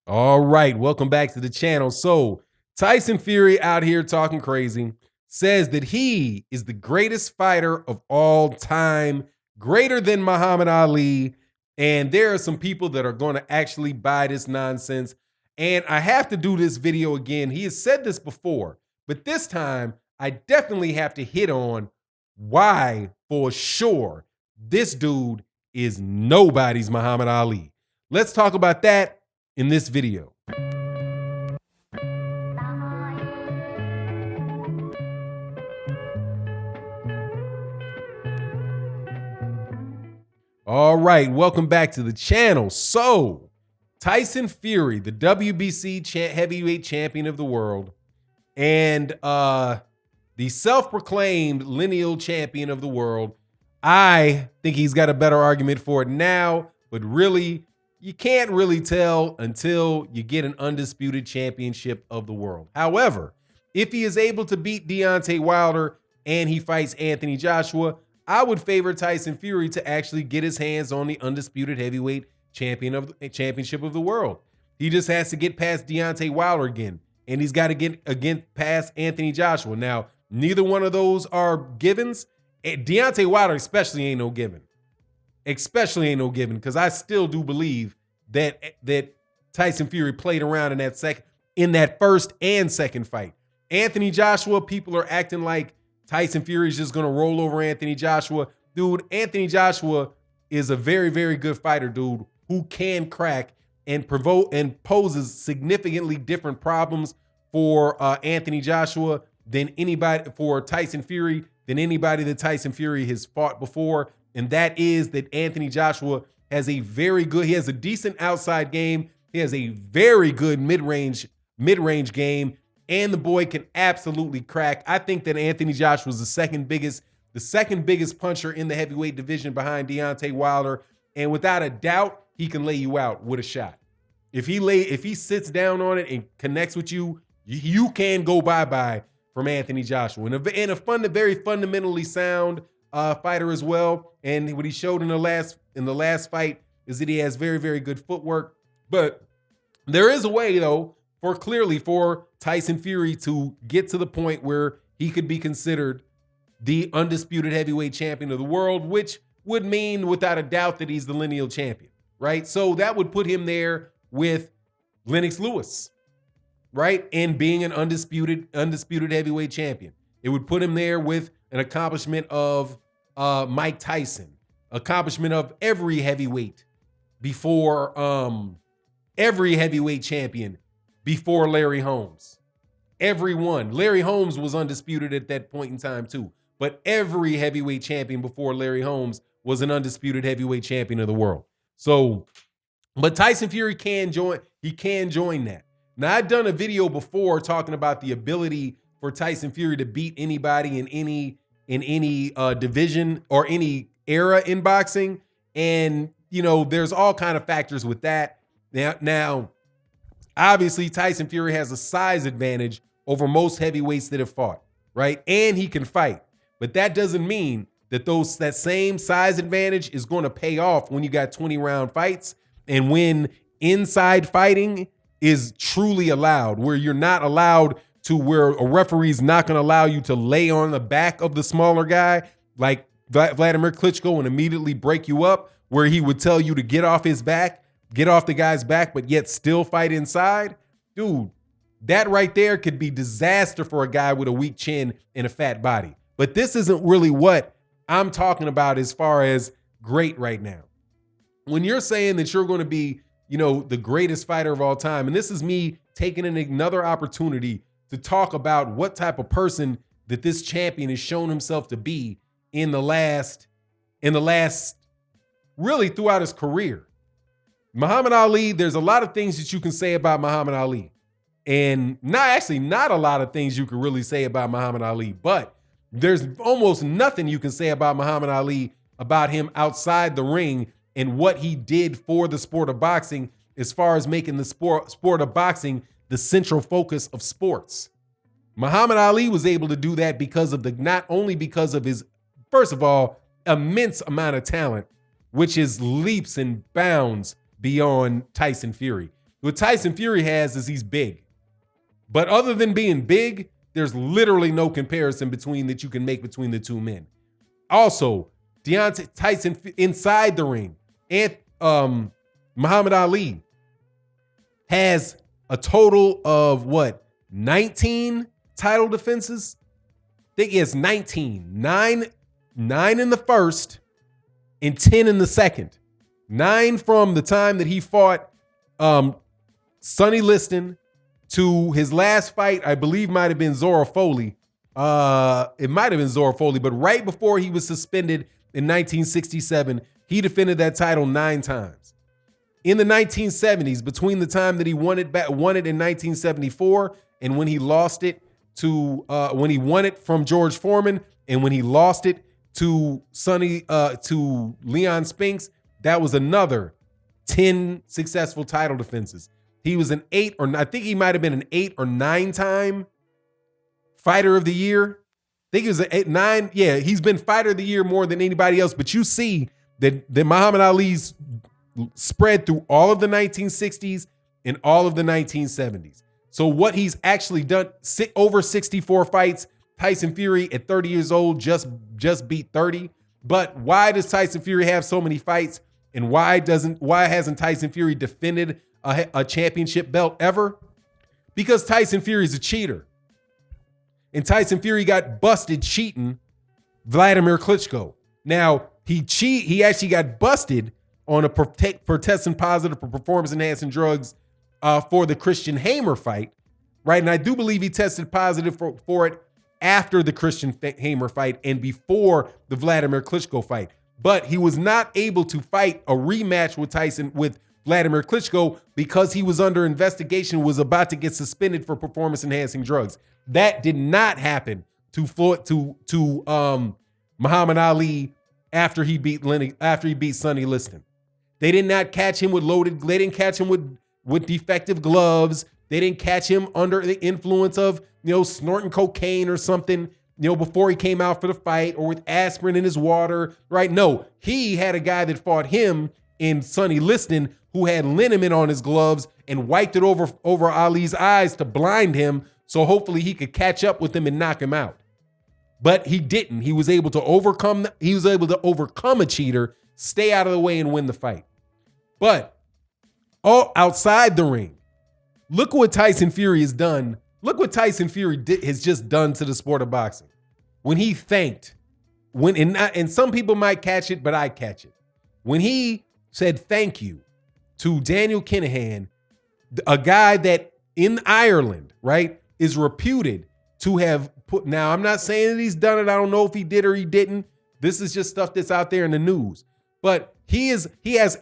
All right, welcome back to the channel. So, Tyson Fury out here talking crazy, says that he is the greatest fighter of all time, greater than Muhammad Ali. And there are some people that are going to actually buy this nonsense. And I have to do this video again. He has said this before, but this time I definitely have to hit on why, for sure, this dude is nobody's Muhammad Ali. Let's talk about that in this video. All right, welcome back to the channel. So, Tyson Fury, the WBC heavyweight champion of the world, and the self-proclaimed lineal champion of the world. I think he's got a better argument for it now, but really, you can't really tell until you get an undisputed championship of the world. However, if he is able to beat Deontay Wilder and he fights Anthony Joshua, I would favor Tyson Fury to actually get his hands on the undisputed heavyweight championship of the world. He just has to get past Deontay Wilder again, and he's got to get past Anthony Joshua. Now, neither one of those are givens. Deontay Wilder especially ain't no given. Especially ain't no given, because I still do believe that Tyson Fury played around in that first and second fight. Anthony Joshua, people are acting like Tyson Fury is just going to roll over Anthony Joshua. Dude, Anthony Joshua is a very, very good fighter, dude, who can crack and provoke and poses significantly different problems for Anthony Joshua than anybody, for Tyson Fury, than anybody that Tyson Fury has fought before. And that is that Anthony Joshua has he has a decent outside game. He has a very good mid-range game. And the boy can absolutely crack. I think that Anthony Joshua is the second biggest puncher in the heavyweight division behind Deontay Wilder. And without a doubt, he can lay you out with a shot. If he sits down on it and connects with you, you can go bye-bye from Anthony Joshua. And a very fundamentally sound fighter as well. And what he showed in the last fight is that he has very, very good footwork. But there is a way, though, for Tyson Fury to get to the point where he could be considered the undisputed heavyweight champion of the world, which would mean without a doubt that he's the lineal champion, right? So that would put him there with Lennox Lewis, right? And being an undisputed heavyweight champion. It would put him there with an accomplishment of Mike Tyson, accomplishment of every heavyweight champion before Larry Holmes. Everyone. Larry Holmes was undisputed at that point in time too. But every heavyweight champion before Larry Holmes was an undisputed heavyweight champion of the world. So, but Tyson Fury can join that. Now, I've done a video before talking about the ability for Tyson Fury to beat anybody in any division or any era in boxing. And, you know, there's all kind of factors with that. Now, obviously, Tyson Fury has a size advantage over most heavyweights that have fought, right? And he can fight. But that doesn't mean that that same size advantage is going to pay off when you got 20-round fights and when inside fighting is truly allowed, where you're not allowed to, where a referee's not going to allow you to lay on the back of the smaller guy like Vladimir Klitschko and immediately break you up, where he would tell you to get off the guy's back, but yet still fight inside. Dude, that right there could be disaster for a guy with a weak chin and a fat body. But this isn't really what I'm talking about as far as great right now. When you're saying that you're going to be, you know, the greatest fighter of all time, and this is me taking another opportunity to talk about what type of person that this champion has shown himself to be in the last really throughout his career. Muhammad Ali, there's a lot of things that you can say about Muhammad Ali. And not a lot of things you can really say about Muhammad Ali, but there's almost nothing you can say about Muhammad Ali, about him outside the ring and what he did for the sport of boxing as far as making the sport of boxing the central focus of sports. Muhammad Ali was able to do that not only because of his, first of all, immense amount of talent, which is leaps and bounds beyond Tyson Fury. What Tyson Fury has is he's big. But other than being big, there's literally no comparison that you can make between the two men. Also, Tyson inside the ring and Muhammad Ali has a total of 19 title defenses? I think he has 19. Nine in the first and 10 in the second. 9 from the time that he fought Sonny Liston to his last fight, I believe might have been Zora Foley. It might have been Zora Foley, but right before he was suspended in 1967, he defended that title 9 times. In the 1970s, between the time that he won it in 1974 and when he lost it when he won it from George Foreman and when he lost it to Leon Spinks, that was another 10 successful title defenses. He was I think he might have been an 8 or 9 time fighter of the year. I think he was an 8, 9. Yeah, he's been fighter of the year more than anybody else. But you see that Muhammad Ali's spread through all of the 1960s and all of the 1970s. So what he's actually done, over 64 fights. Tyson Fury at 30 years old just beat 30. But why does Tyson Fury have so many fights? And why hasn't Tyson Fury defended a championship belt ever? Because Tyson Fury is a cheater. And Tyson Fury got busted cheating Vladimir Klitschko. Now, he actually got busted for testing positive for performance-enhancing drugs for the Christian Hamer fight, right? And I do believe he tested positive for it after the Christian Hamer fight and before the Vladimir Klitschko fight. But he was not able to fight a rematch with Vladimir Klitschko because he was under investigation, was about to get suspended for performance-enhancing drugs. That did not happen to Muhammad Ali after he beat Sonny Liston. They did not catch him they didn't catch him with defective gloves. They didn't catch him under the influence of, snorting cocaine or something, before he came out for the fight, or with aspirin in his water, right? No, he had a guy that fought him in Sonny Liston who had liniment on his gloves and wiped it over Ali's eyes to blind him, so hopefully he could catch up with him and knock him out. But he didn't. He was able to overcome a cheater, stay out of the way, and win the fight. But outside the ring, look what Tyson Fury has done. Look what Tyson Fury has just done to the sport of boxing. When he thanked, and some people might catch it, but I catch it. When he said thank you to Daniel Kinahan, a guy that in Ireland, right, is reputed to have put. Now, I'm not saying that he's done it. I don't know if he did or he didn't. This is just stuff that's out there in the news. But he has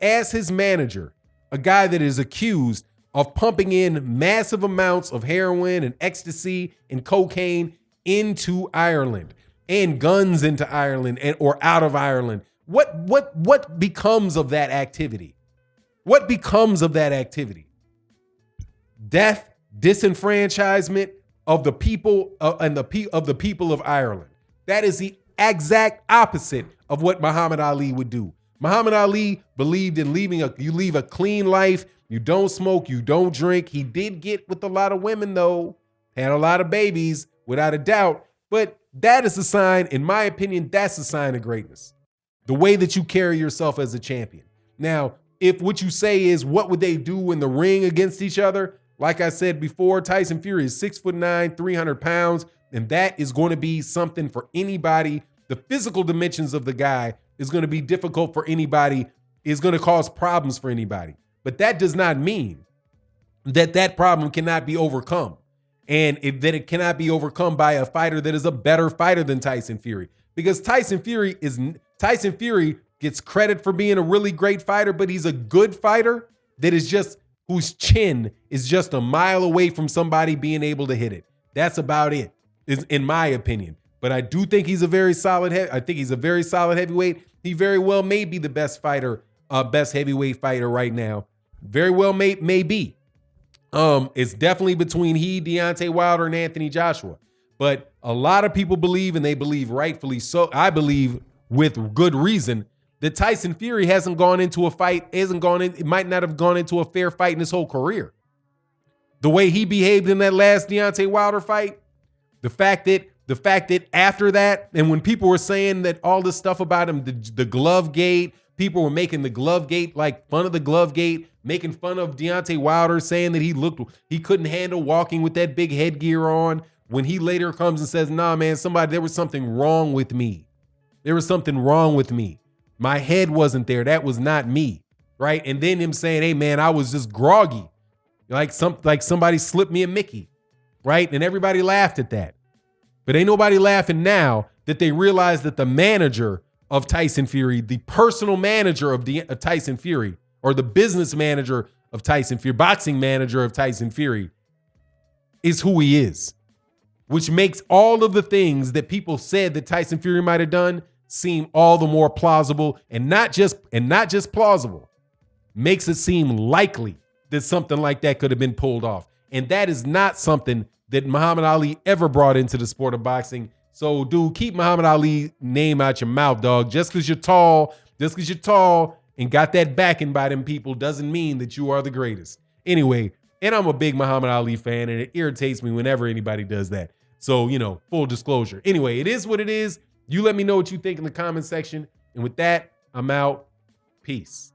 as his manager a guy that is accused of pumping in massive amounts of heroin and ecstasy and cocaine into Ireland and guns into Ireland or out of Ireland. What becomes of that activity? What becomes of that activity? Death, disenfranchisement of the people of the people of Ireland. That is the exact opposite of what Muhammad Ali would do. Muhammad Ali believed in you leave a clean life. You don't smoke, you don't drink. He did get with a lot of women, though. Had a lot of babies, without a doubt. But that is a sign, in my opinion, that's a sign of greatness. The way that you carry yourself as a champion. Now, if what you say is what would they do in the ring against each other? Like I said before, Tyson Fury is 6'9", 300 pounds, and that is going to be something for anybody. The physical dimensions of the guy is going to be difficult for anybody, is going to cause problems for anybody. But that does not mean that problem cannot be overcome, and that it cannot be overcome by a fighter that is a better fighter than Tyson Fury. Because Tyson Fury gets credit for being a really great fighter, but he's a good fighter that is just whose chin is just a mile away from somebody being able to hit it. That's about it, in my opinion. But I do think he's a very solid. I think he's a very solid heavyweight. He very well may be the best heavyweight fighter right now. Very well may be. It's definitely between Deontay Wilder, and Anthony Joshua. But a lot of people believe, and they believe rightfully so, I believe with good reason, that Tyson Fury hasn't gone into a fight, it might not have gone into a fair fight in his whole career. The way he behaved in that last Deontay Wilder fight, the fact that after that, and when people were saying that all this stuff about him, the glove gate, people were making the glove gate, like fun of the glove gate, making fun of Deontay Wilder, saying that he couldn't handle walking with that big headgear on. When he later comes and says, nah, man, there was something wrong with me. There was something wrong with me. My head wasn't there. That was not me, right? And then him saying, hey, man, I was just groggy. Like somebody slipped me a Mickey, right? And everybody laughed at that. But ain't nobody laughing now that they realize that the manager of Tyson Fury, the personal manager of Tyson Fury, or the business manager of Tyson Fury, boxing manager of Tyson Fury, is who he is, which makes all of the things that people said that Tyson Fury might have done seem all the more plausible, and not just plausible, makes it seem likely that something like that could have been pulled off. And that is not something that Muhammad Ali ever brought into the sport of boxing. So, dude, keep Muhammad Ali's name out your mouth, dog. Just because you're tall and got that backing by them people doesn't mean that you are the greatest. Anyway, and I'm a big Muhammad Ali fan, and it irritates me whenever anybody does that. So, full disclosure. Anyway, it is what it is. You let me know what you think in the comment section. And with that, I'm out. Peace.